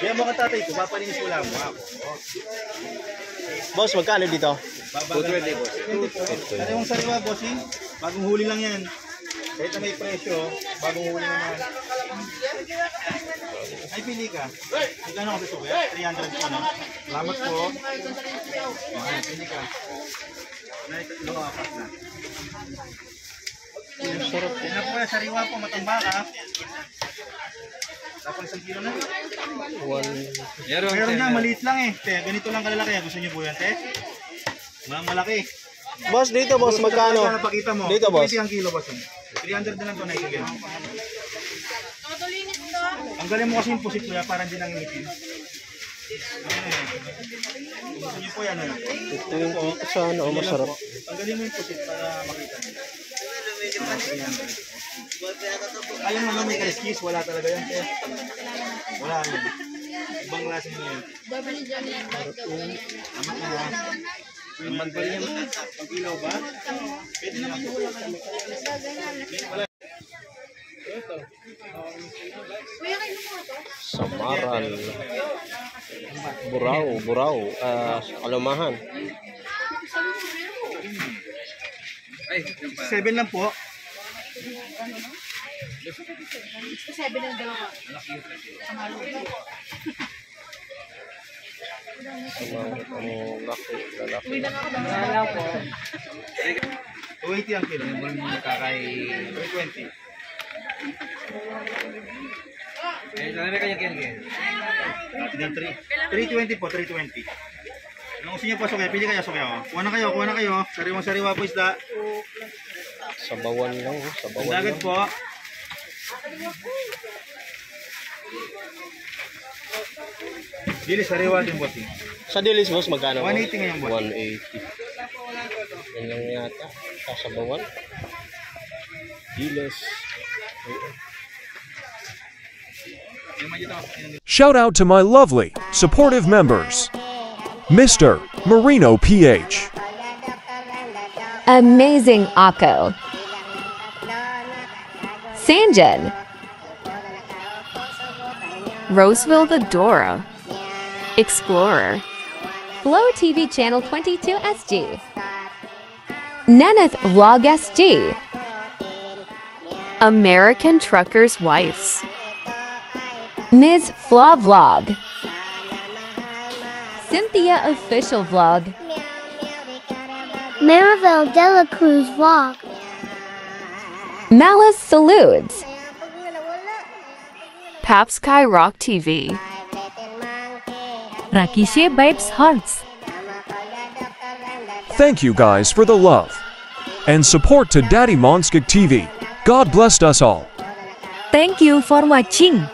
Yan mga tatay ko, papalinis mo lang mo ako. Boss, magkano dito? 220 boss. 220. Ano yung sariwa bossing? Bagong huli lang yan. Kahit na may presyo, bagong huli naman. Ay, pili ka. Magkano ako sa suya? 300 po, no? Salamat po. Okay, pili ka. Ilo ka, apat na. Sarap. Yan na po yan, sariwa po, matambaka. Tapos 1 kilo na. Meron dyan, maliit lang eh. Te, ganito lang kalalaki. Gusto niyo po yan, te? Malaki. Boss, dito boss, magkano? Pakita mo. Dito boss. 20 ang kilo boss. 300 na lang to na itigil. Ang galing mo kasi yung pusit kuya para hindi nangingitin. Gusto niyo po yan. Ito yung sana, masarap. Ang galing mo yung pusit para makita niyo. Ayun mo may kaliskis, wala talaga yan. Wala yan. Ibang klase mo yan. Amat na yan. Magbali naman. Ang kilo ba? Pwede naman yung wala kami. Samaran. Burao. Alumahan. 7 lang po. 7 ang dalawa. Lalaki. Wala po. 280 ang kilo. Yung nakakay 220. Dami kanya kaya. 320 po, 320. Anong gusto niyo po, Sokya? Pili kayo, Sokya. Kuha na kayo. Sariwang-sariwa po isda. Sabawan lang. Ang dagat po. Dilis, sariwa din po. Sa dilis boss, magkano? 180 ngayon po. 180. Yan lang yata. Sasabawan. Dilis. Shout out to my lovely, supportive members. Mr. Marino PH. Amazing Akko. Sanjan. Roseville the Dora. Explorer. Flow TV Channel 22 SG. Neneth Vlog SG. American Trucker's Wives. Ms. Flaw Vlog. Cynthia Official Vlog. Maribel Dela Cruz Vlog. Malice Salutes. Papsky Rock TV. Rakishe Vibes Hearts. Thank you guys for the love and support to Daddy Monskik TV. God blessed us all. Thank you for watching.